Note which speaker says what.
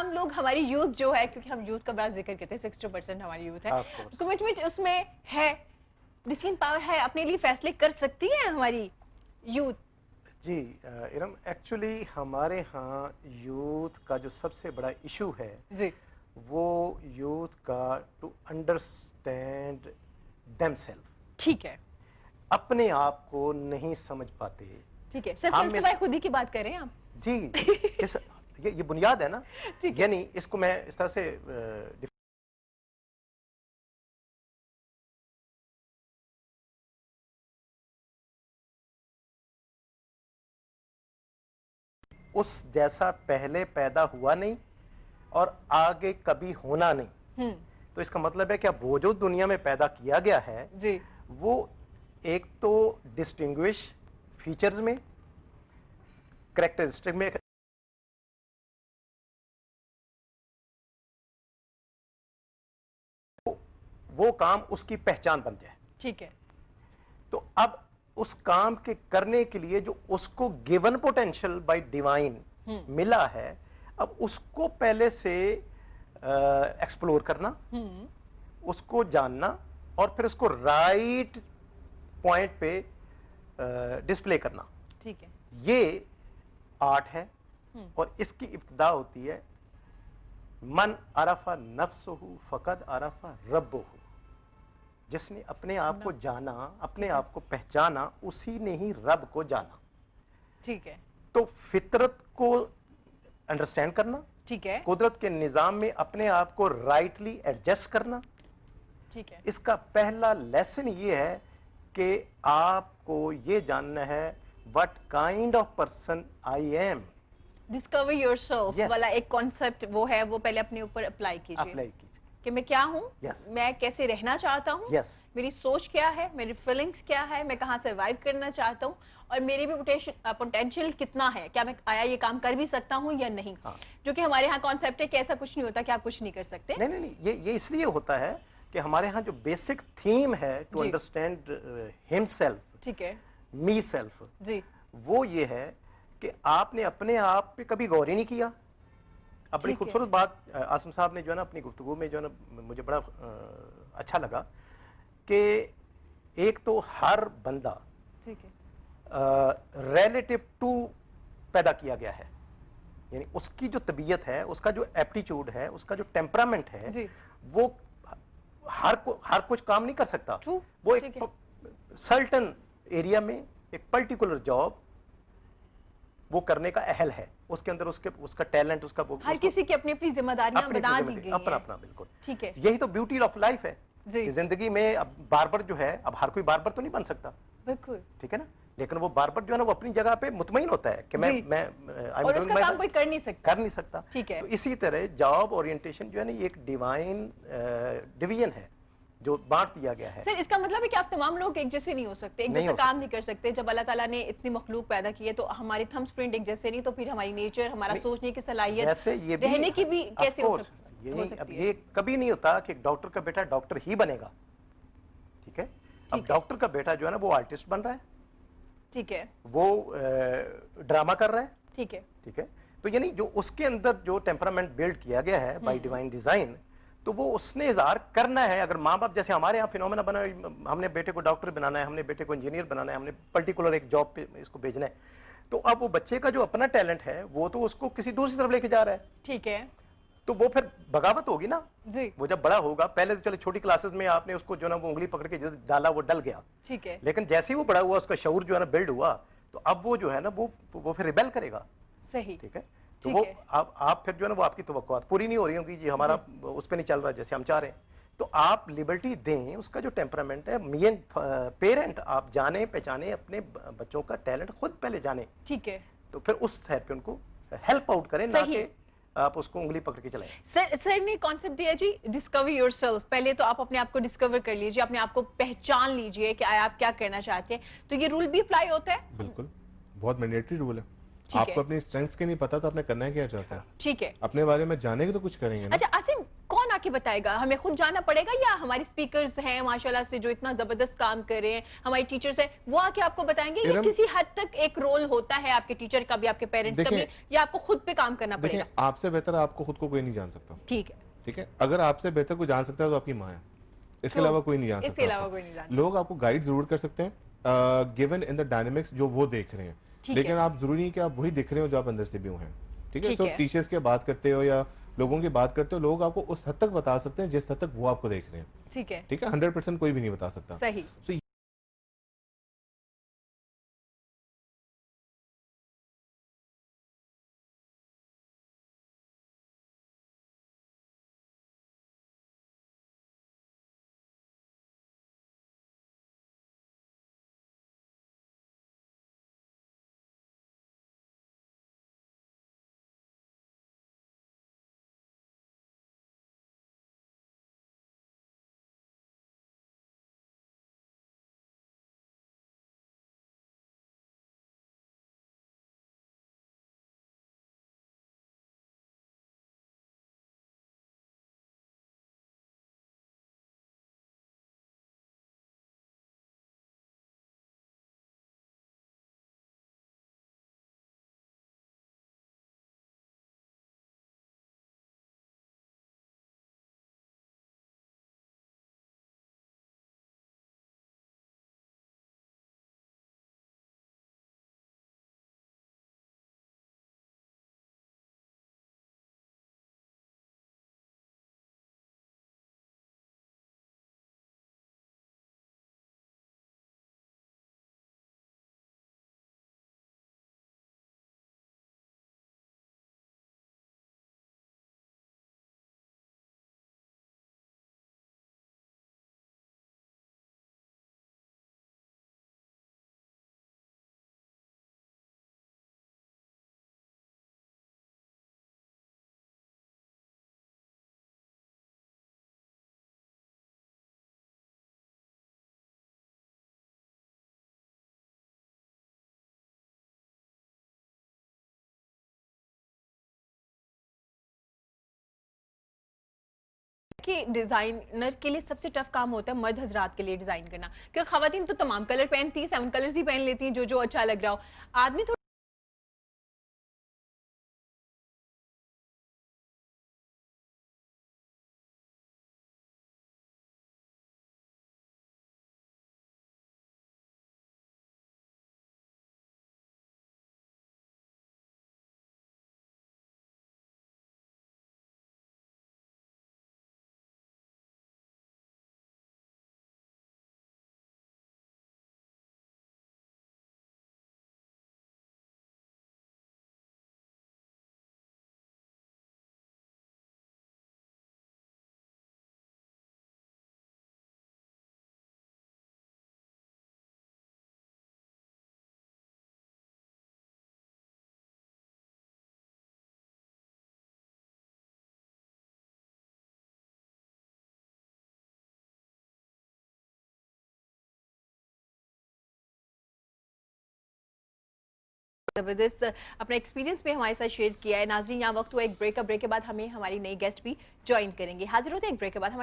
Speaker 1: تمام لوگ ہماری یوتھ جو ہے, کیونکہ ہم یوتھ کا بڑا ذکر کرتے ہیں, 60% ہماری یوتھ ہے, کمٹمنٹ اس میں ہے, ڈیسیژن پاور ہے, اپنے لیے فیصلے کر سکتی ہے ہماری یوتھ؟
Speaker 2: جی ارم, ایکچولی ہمارے ہاں یوتھ کا جو سب سے بڑا ایشو ہے
Speaker 1: جی
Speaker 2: وہ یوتھ کا ٹو انڈرسٹینڈ دیم سیلف.
Speaker 1: ٹھیک ہے,
Speaker 2: اپنے آپ کو نہیں سمجھ پاتے.
Speaker 1: ٹھیک ہے, صرف فلسفہ خودی کی بات کر رہے ہیں آپ؟
Speaker 2: جی یہ بنیاد ہے نا, یعنی اس کو میں اس طرح سے اس جیسا پہلے پیدا ہوا نہیں اور آگے کبھی ہونا نہیں. تو اس کا مطلب ہے کہ اب وہ جو دنیا میں پیدا کیا گیا ہے وہ ایک تو ڈسٹنگوش فیچرز میں, کریکٹرسٹک میں, وہ کام اس کی پہچان بن جائے.
Speaker 1: ٹھیک ہے,
Speaker 2: تو اب اس کام کے کرنے کے لیے جو اس کو گیون پوٹینشل بائی ڈیوائن ملا ہے, اب اس کو پہلے سے ایکسپلور کرنا, اس کو جاننا, اور پھر اس کو رائٹ پوائنٹ پہ ڈسپلے کرنا.
Speaker 1: ٹھیک ہے,
Speaker 2: یہ آرٹ ہے. اور اس کی ابتدا ہوتی ہے من عرف نفسہ فقد عرف ربہ. جس نے اپنے آپ کو جانا, اپنے آپ کو پہچانا, اسی نے ہی رب کو جانا.
Speaker 1: ٹھیک ہے,
Speaker 2: تو فطرت کو انڈرسٹینڈ کرنا,
Speaker 1: ٹھیک ہے,
Speaker 2: قدرت کے نظام میں اپنے آپ کو رائٹلی ایڈجسٹ کرنا.
Speaker 1: ٹھیک ہے,
Speaker 2: اس کا پہلا لیسن یہ ہے کہ آپ کو یہ جاننا ہے what kind of person I am.
Speaker 1: Discover your self والا ایک کانسیپٹ وہ ہے, وہ پہلے اپنے اوپر اپلائی کیجیے کہ میں کیا ہوں, میں کیسے رہنا چاہتا ہوں, میری سوچ کیا ہے, میری فیلنگز کیا ہے, میں کہاں سروائیو کرنا چاہتا ہوں, اور میری بھی پوٹینشیل کتنا ہے, کیا میں آیا یہ کام کر بھی سکتا ہوں یا نہیں. جو کہ ہمارے ہاں کانسیپٹ ہے کہ ایسا کچھ نہیں ہوتا کہ آپ کچھ نہیں کر سکتے.
Speaker 2: نہیں, یہ اس لیے ہوتا ہے کہ ہمارے ہاں جو بیسک تھیم ہے ٹو انڈرسٹینڈ ہم سیلف,
Speaker 1: ٹھیک ہے,
Speaker 2: می سیلف,
Speaker 1: جی,
Speaker 2: وہ یہ ہے کہ آپ نے اپنے آپ پہ کبھی غور ہی نہیں کیا. اب بڑی خوبصورت بات عاصم صاحب نے جو ہے نا اپنی گفتگو میں جو ہے نا مجھے بڑا اچھا لگا کہ ایک تو ہر بندہ ریلیٹیو ٹو پیدا کیا گیا ہے, یعنی اس کی جو طبیعت ہے, اس کا جو ایپٹیچیوڈ ہے, اس کا جو ٹیمپرامنٹ ہے, وہ ہر کچھ کام نہیں کر سکتا. وہ ایک سرٹن ایریا میں ایک پرٹیکولر جاب وہ کرنے کا اہل ہے, اس کے اندر اس کا ٹیلنٹ, اس کا
Speaker 1: ہر کسی کی اپنی اپنی ذمہ داریاں بنا دی گئی ہیں.
Speaker 2: اپنا بالکل.
Speaker 1: ٹھیک ہے,
Speaker 2: یہی تو بیوٹی آف لائف ہے کہ زندگی میں اب باربر جو ہے, اب ہر کوئی باربر تو نہیں بن سکتا,
Speaker 1: بالکل,
Speaker 2: ٹھیک ہے نا, لیکن وہ باربر جو ہے نا وہ اپنی جگہ پہ مطمئن ہوتا ہے کہ میں
Speaker 1: اور اس کا کام کوئی کر نہیں سکتا. ٹھیک ہے,
Speaker 2: تو اسی طرح جاب اورینٹیشن جو ہے نا یہ ایک ڈیوائن ڈویژن ہے جو بانٹ دیا گیا ہے.
Speaker 1: سر اس کا مطلب ہے کہ آپ تمام لوگ ایک جیسے نہیں ہو سکتے, ایک جیسا کام نہیں کر سکتے. جب اللہ تعالیٰ نے اتنی مخلوق پیدا کی ہے تو ہماری تھمب پرنٹ ایک جیسے نہیں, تو پھر ہماری نیچر, ہمارا سوچنے کی صلاحیت, رہنے کی بھی کیسے ہو سکتی ہے؟
Speaker 2: اب یہ کبھی نہیں ہوتا کہ ڈاکٹر کا بیٹا ڈاکٹر ہی بنے گا, ٹھیک ہے. اب ڈاکٹر کا بیٹا جو ہے نا وہ آرٹسٹ بن رہا ہے,
Speaker 1: ٹھیک ہے,
Speaker 2: وہ ڈرامہ کر رہا ہے,
Speaker 1: ٹھیک ہے,
Speaker 2: ٹھیک ہے. تو یعنی جو اس کے اندر جو ٹیمپرامنٹ بلڈ کیا گیا ہے بائی ڈیوائن ڈیزائن, تو وہ اس نے اظہار کرنا ہے. اگر ماں باپ جیسے ہمارے یہاں فینومینا بنا, ہم نے بیٹے کو ڈاکٹر بنانا ہے, ہم نے بیٹے کو انجینئر بنانا ہے, ہم نے پرٹیکولر ایک جاب پہ اس کو بھیجنا ہے, تو اب وہ بچے کا جو اپنا ٹیلنٹ ہے وہ تو اس کو کسی دوسری طرف لے کے جا رہا ہے,
Speaker 1: ٹھیک ہے,
Speaker 2: تو وہ پھر بغاوت ہوگی نا.
Speaker 1: جی,
Speaker 2: وہ جب بڑا ہوگا, پہلے تو چلے چھوٹی کلاسز میں آپ نے اس کو جو نا وہ انگلی پکڑ کے ڈالا, وہ ڈل گیا,
Speaker 1: ٹھیک ہے,
Speaker 2: لیکن جیسے ہی وہ بڑا ہوا, اس کا شعور جو ہے نا بلڈ ہوا, تو اب وہ جو ہے نا وہ پھر ریبیل کرے گا.
Speaker 1: صحیح,
Speaker 2: ٹھیک ہے. تو وہ آپ پھر جو ہے نا وہ آپ کی توقعات پوری نہیں ہو رہی ہوں گی, جی ہمارا اس پہ نہیں چل رہا جیسے ہم چاہ رہے ہیں, تو آپ لبرٹی دیں. اس کا جو ٹیمپرامنٹ ہے, پیرنٹ آپ جانیں پہچانیں اپنے بچوں کا ٹیلنٹ, خود پہلے جانیں,
Speaker 1: ٹھیک ہے,
Speaker 2: تو پھر اس سائڈ پہ ان کو ہیلپ آؤٹ کریں, نہ کہ آپ اس کو انگلی پکڑ کے چلائیں.
Speaker 1: سر نے کانسیپٹ دیا جی ڈسکور یور سیلف. پہلے تو آپ اپنے آپ کو ڈسکور کر لیجیے, اپنے آپ کو پہچان لیجیے کہ آپ کیا کرنا چاہتے ہیں. تو یہ رول بھی اپلائی ہوتا ہے؟
Speaker 3: بالکل, بہت مینڈیٹری رول ہے. آپ کو اپنی اسٹرینگس کے نہیں پتا تو آپ نے کرنا ہے کیا چاہتا ہے,
Speaker 1: ٹھیک ہے,
Speaker 3: اپنے بارے میں جانے کے تو کچھ کریں گے.
Speaker 1: اچھا عاصم, کون آ کے کے بتائے گا؟ ہمیں خود جانا پڑے گا یا ہماری سپیکرز ہیں ماشاءاللہ سے جو اتنا زبردست کام کر رہے ہیں، ہماری ٹیچرز ہیں، وہ آ کے آپ کو بتائیں گے؟ یا کسی حد تک ایک رول ہوتا ہے آپ کے ٹیچر کا بھی، آپ کے پیرنٹس کا بھی، یا آپ کو خود پہ کام کرنا پڑے گا؟
Speaker 3: دیکھیں آپ سے بہتر آپ کو خود کو کوئی نہیں جان سکتا.
Speaker 1: ٹھیک ہے.
Speaker 3: اگر آپ سے بہتر کوئی جان سکتا ہے تو آپ کی ماں ہے. اس کے علاوہ کوئی نہیں جان سکتا. لوگ آپ کو گائیڈ ضرور کر سکتے ہیں given in the dynamics جو وہ دیکھ رہے ہیں, لیکن آپ ضروری نہیں کہ آپ وہی دیکھ رہے ہو جو آپ اندر سے بھی ہیں. ٹھیک ہے. سو ٹیچرز کے بات کرتے ہو یا لوگوں کی بات کرتے ہو, لوگ آپ کو اس حد تک بتا سکتے ہیں جس حد تک وہ آپ کو دیکھ رہے ہیں. ٹھیک ہے. 100% کوئی بھی نہیں بتا سکتا. صحیح. کہ ڈیزائنر کے لیے سب سے ٹف کام ہوتا ہے مرد حضرات کے لیے ڈیزائن کرنا, کیونکہ خواتین تو تمام کلر پہنتی ہیں, 7 کلرز ہی پہن لیتی ہیں جو اچھا لگ رہا ہو. آدمی زبردست اپنا ایکسپیرینس بھی ہمارے ساتھ شیئر کیا ہے. ناظرین یہاں وقت ہوا ایک بریک کا, بریک کے بعد ہمیں ہماری نئی گیسٹ بھی جوائن کریں گے. حاضر ہوتے ہیں ایک بریک کے بعد.